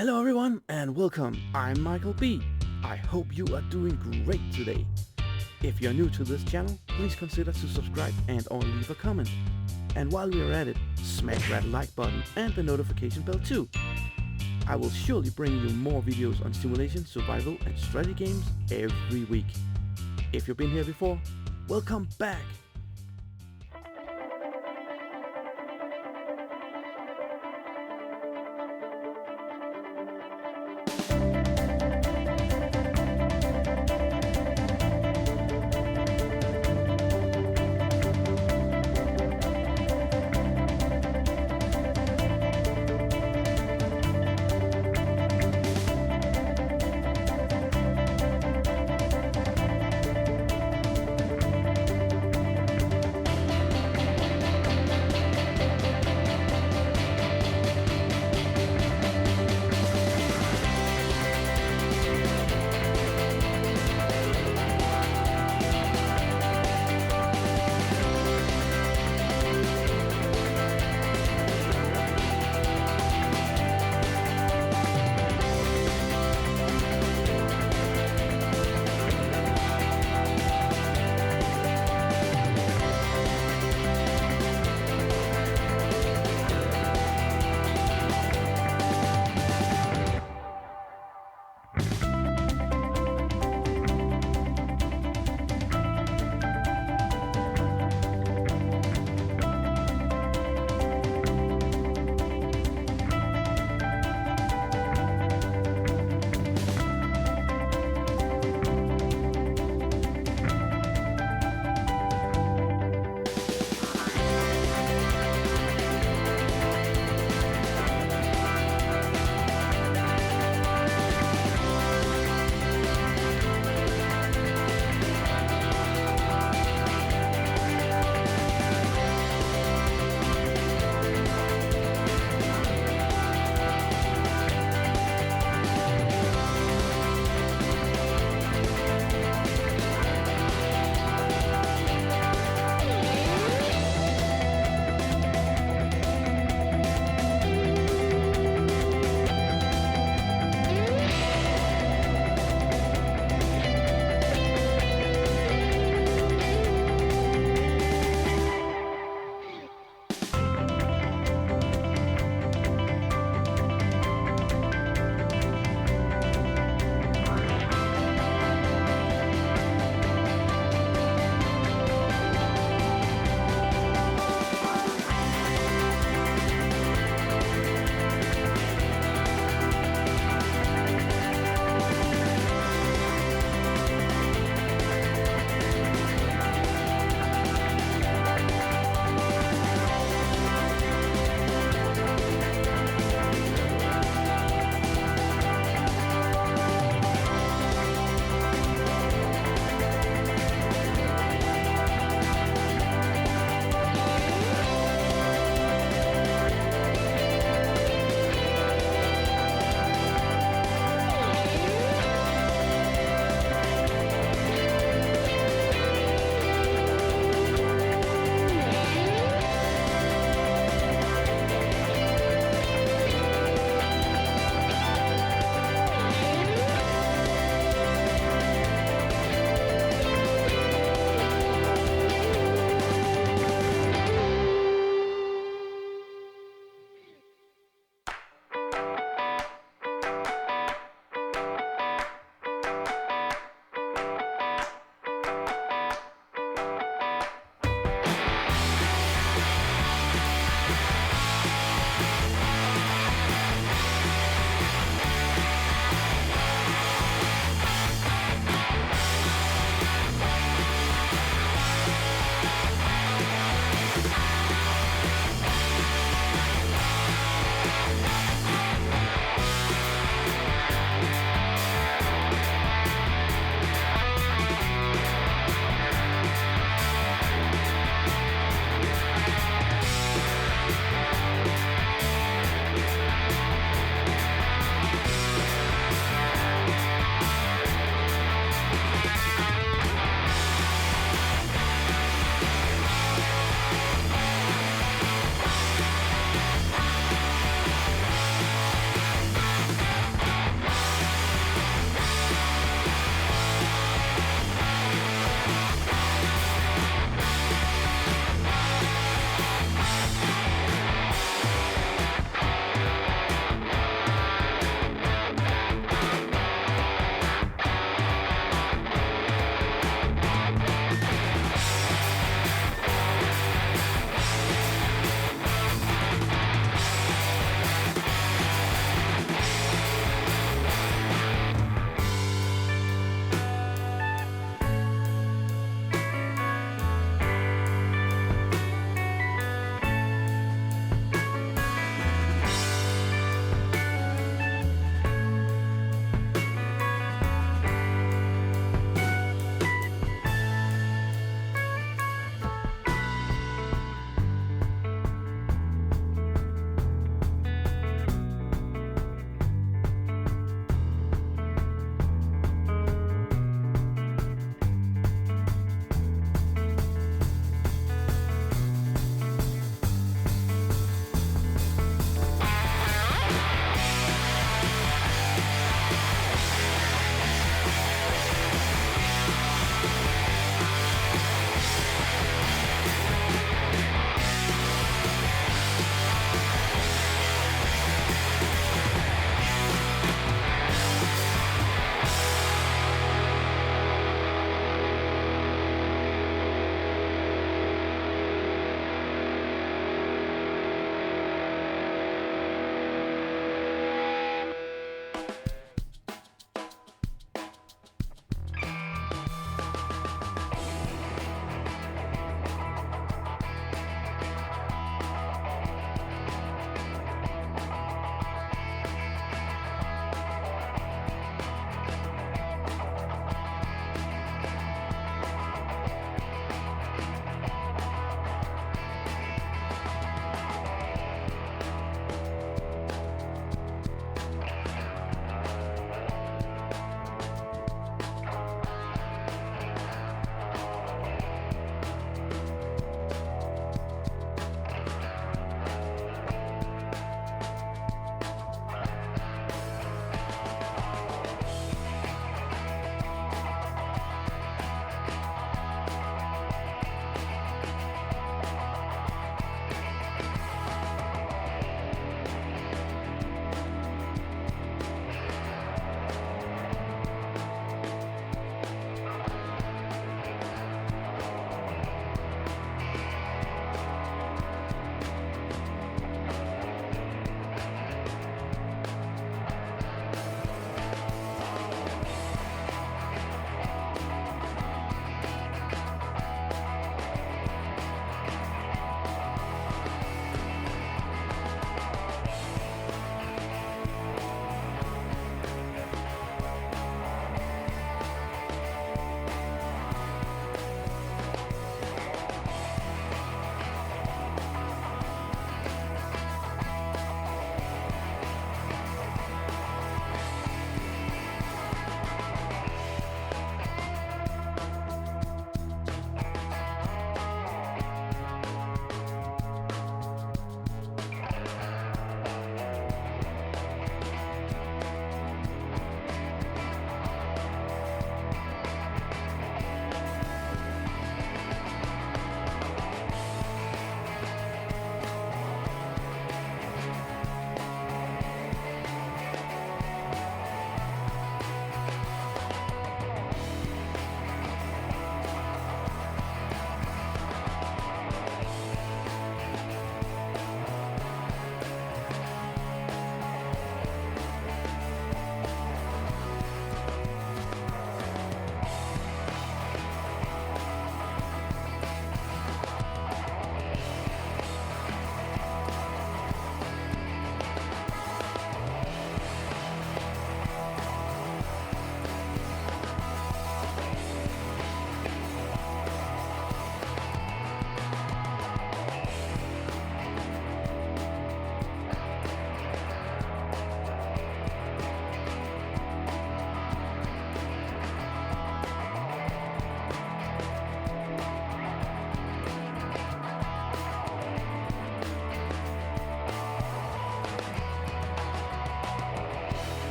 Hello everyone and welcome, I'm Michael B. I hope you are doing great today. If you're new to this channel, please consider to subscribe and or leave a comment. And while we are at it, smash that like button and the notification bell too. I will surely bring you more videos on simulation, survival and strategy games every week. If you've been here before, welcome back!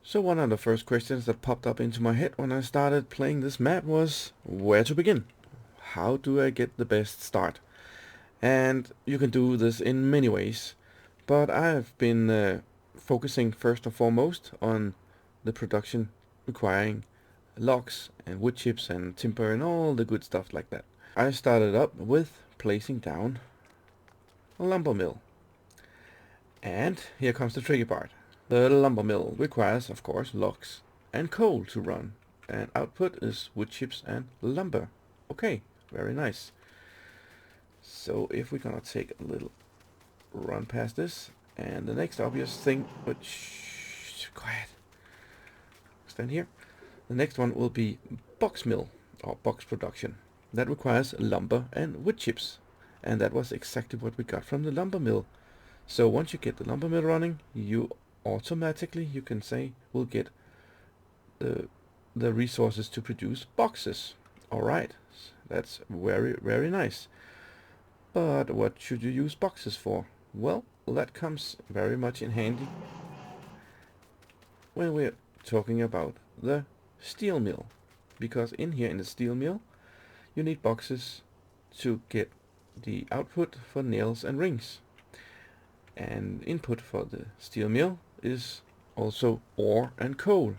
So one of the first questions that popped up into my head when I started playing this map was where to begin. How do I get the best start? And you can do this in many ways, but I've been focusing first and foremost on the production requiring logs and wood chips and timber and all the good stuff like that. I started up with placing down a lumber mill. And here comes the tricky part. The lumber mill requires, of course, logs and coal to run, and output is wood chips and lumber. Okay, very nice. So if we're gonna take a little run past this, and the next obvious thing, which quiet, stand here. The next one will be box mill or box production. That requires lumber and wood chips, and that was exactly what we got from the lumber mill. So once you get the lumber mill running, you automatically, you can say, will get the resources to produce boxes. Alright, that's very nice. But what should you use boxes for? Well, that comes very much in handy when we're talking about the steel mill. Because in here in the steel mill, you need boxes to get the output for nails and rings. And input for the steel mill is also ore and coal.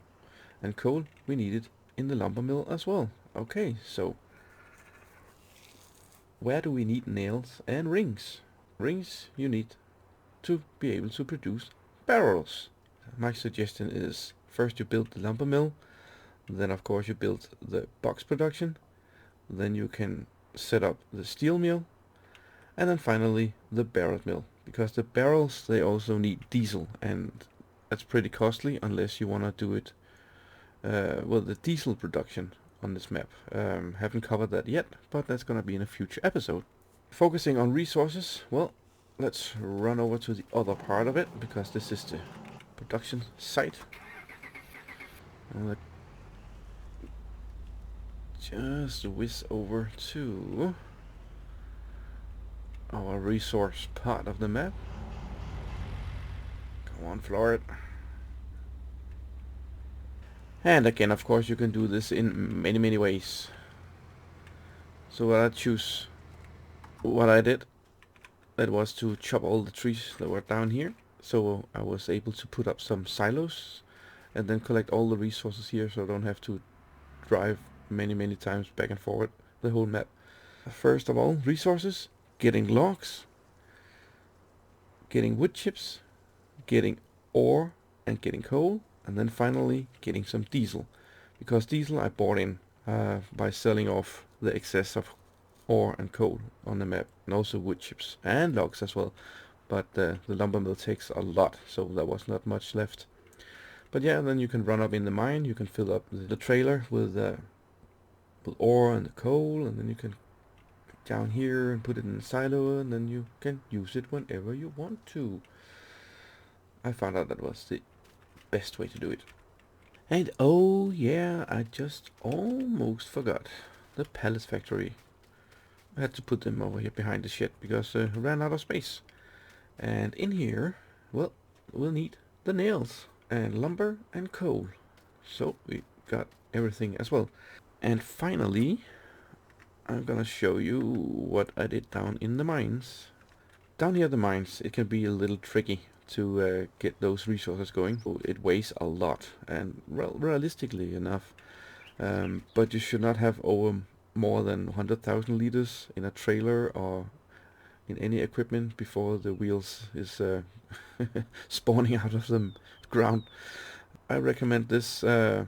And coal we need it in the lumber mill as well. Okay, so where do we need nails and rings? Rings you need to be able to produce barrels. My suggestion is first you build the lumber mill, then of course you build the box production, then you can set up the steel mill, and then finally the barrel mill. Because the barrels, they also need diesel, and that's pretty costly unless you want to do it well, the diesel production on this map. Haven't covered that yet, but that's going to be in a future episode. Focusing on resources, well, let's run over to the other part of it, because this is the production site. And let's just whiz over to our resource part of the map. Come on, floor it. And again, of course, you can do this in many ways. So what I did, that was to chop all the trees that were down here. So I was able to put up some silos and then collect all the resources here, so I don't have to drive many times back and forward the whole map. First of all, resources. Getting logs, getting wood chips, getting ore and getting coal, and then finally getting some diesel. Because diesel I bought in by selling off the excess of ore and coal on the map, and also wood chips and logs as well. But the lumber mill takes a lot, so there was not much left. But yeah, then you can run up in the mine, you can fill up the trailer with ore and the coal, and then you can down here and put it in a silo, and then you can use it whenever you want to. I found out that was the best way to do it. And oh yeah, I just almost forgot the pallets factory. I had to put them over here behind the shed because I ran out of space. And in here, well, we'll need the nails and lumber and coal. So we got everything as well. And finally, I'm gonna show you what I did down in the mines. Down here at the mines, it can be a little tricky to get those resources going. It weighs a lot, and realistically enough, but you should not have over more than 100,000 liters in a trailer or in any equipment before the wheels is spawning out of the ground. I recommend this, the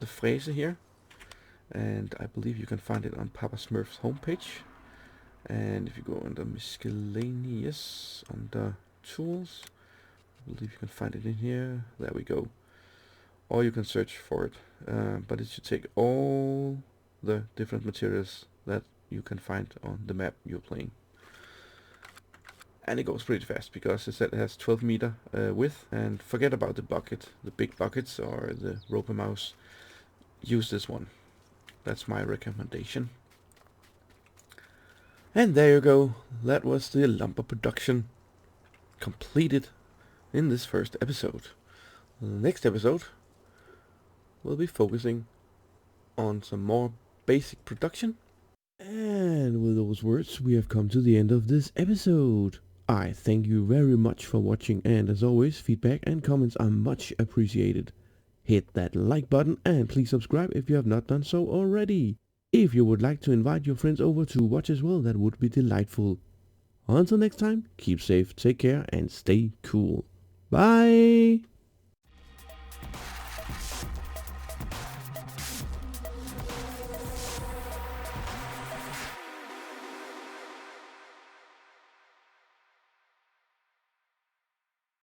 Fraser here, and I believe you can find it on Papa Smurf's homepage. And if you go under miscellaneous, under tools, I believe you can find it in here. There we go. Or you can search for it, but it should take all the different materials that you can find on the map you're playing. And it goes pretty fast because it said it has 12 meter width. And forget about the bucket, the big buckets or the roper mouse. Use this one. That's my recommendation. And there you go. That was the lumber production completed in this first episode. Next episode, we'll be focusing on some more basic production. And with those words, we have come to the end of this episode. I thank you very much for watching, and as always, feedback and comments are much appreciated. Hit that like button and please subscribe if you have not done so already. If you would like to invite your friends over to watch as well, that would be delightful. Until next time, keep safe, take care, and stay cool. Bye!